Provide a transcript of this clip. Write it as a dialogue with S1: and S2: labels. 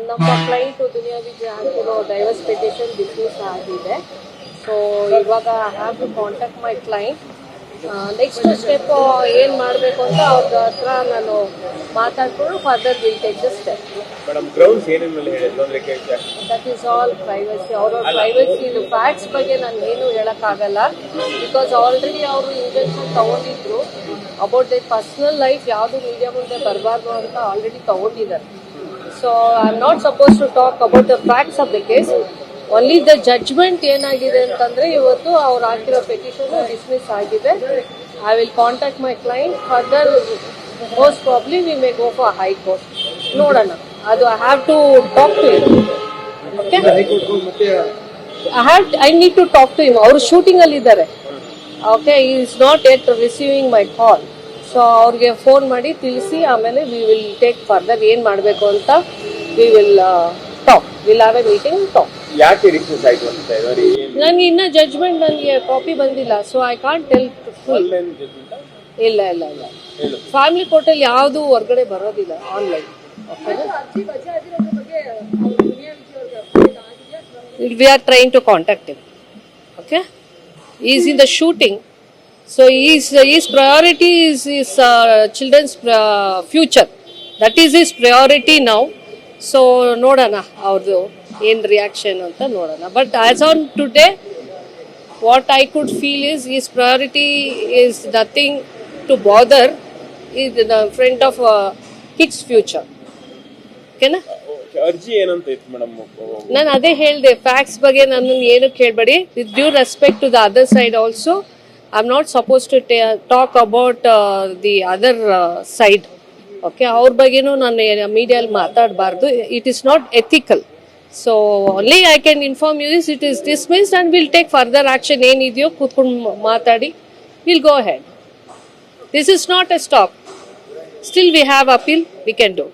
S1: ನಮ್ಮ ಕ್ಲೈಂಟ್ ದುನಿಯಾ ವಿಜಯ್ ಹಾಕಿರೋ divorce petition dismiss ಆಗಿದೆ. ಸೊ ಇವಾಗ I have to contact my client. Next step ಏನು ಮಾಡಬೇಕು ಅಂತ ಅವ್ರ ಹತ್ರ ನಾನು ಮಾತಾಡ್ಕೊಂಡು further will take the step. That is all privacy. ಅವ್ರ ಪ್ರೈವಸಿ ಫ್ಯಾಕ್ಟ್ಸ್ ಬಗ್ಗೆ ನಾನು ಏನು ಹೇಳೋಕ್ಕಾಗಲ್ಲ. ಬಿಕಾಸ್ ಆಲ್ರೆಡಿ ಅವರು ಇಂಜೆಕ್ಷನ್ ತಗೊಂಡಿದ್ರು. ಅಬೌಟ್ ದ ಪರ್ಸನಲ್ ಲೈಫ್ ಯಾವುದು ಮೀಡಿಯಾ ಮುಂದೆ ಬರಬಾರ್ದು ಅಂತ ಆಲ್ರೆಡಿ ತಗೊಂಡಿದ್ದಾರೆ. So I am not suppose to talk about the facts of the case. Only the judgement ಏನಾಗಿದೆ ಅಂತಂದ್ರೆ ಇವತ್ತು ಅವ್ರು ಹಾಕಿರೋ ಪೆಟಿಷನ್ ಡಿಸ್ಮಿಸ್ ಆಗಿದೆ. I will contact my client. Further most probably we may go for high court. ನೋಡೋಣ. ಅದು I have to talk to him. Okay, I need to talk to him. ಅವರು shooting ಅಲ್ಲಿ ಇದ್ದಾರೆ. Okay, he is not yet receiving my call. So ಅವ್ರಿಗೆ phone ಮಾಡಿ ತಿಳಿಸಿ ಆಮೇಲೆ we will take further ಏನು ಮಾಡಬೇಕು ಅಂತ we will talk. Will have a meeting talk.
S2: ಯಾಕೆ ಡಿಸ್ಮಿಸ್ ಆಯ್ತು ಅಂತ
S1: ನನಗೆ ಇನ್ನ ಜಡ್ಜ್ಮೆಂಟ್ ನನಗೆ ಕಾಪಿ ಬಂದಿಲ್ಲ. So I can't tell full. ಇಲ್ಲ ಇಲ್ಲ ಇಲ್ಲ, ಫ್ಯಾಮಿಲಿ ಕೋರ್ಟಲ್ಲಿ ಯಾವುದು ಹೊರಗಡೆ ಬರೋದಿಲ್ಲ, online. We are trying to contact him. Okay, is in the shooting. So his priority is his children's future. That is his priority now. So ನೋಡೋಣ ಅವ್ರದ್ದು ಏನು ರಿಯಾಕ್ಷನ್ ಅಂತ ನೋಡೋಣ. But as on today what I could feel is his priority is nothing to bother is the front of kids future. ಓಕೆನಾ?
S2: ಅರ್ಜಿ ಏನಂತ ಇತ್ತು madam?
S1: ನಾನು ಅದೇ ಹೇಳಿದೆ, ಫ್ಯಾಕ್ಟ್ಸ್ ಬಗ್ಗೆ ನನ್ನ ಏನು ಕೇಳಬೇಡಿ. With due respect to the other side also, I'm not supposed to talk about the other side. Okay, ಅವ್ರ ಬಗ್ಗೆನೂ ನಾನು ಮೀಡಿಯಲ್ಲಿ ಮಾತಾಡಬಾರ್ದು. It is not ethical. So only I can inform you is it is dismissed and we'll take further action. ಏನಿದೆಯೋ ಕೂತ್ಕೊಂಡು ಮಾತಾಡಿ, we'll go ahead. This is not a stop. Still we have appeal, we can do.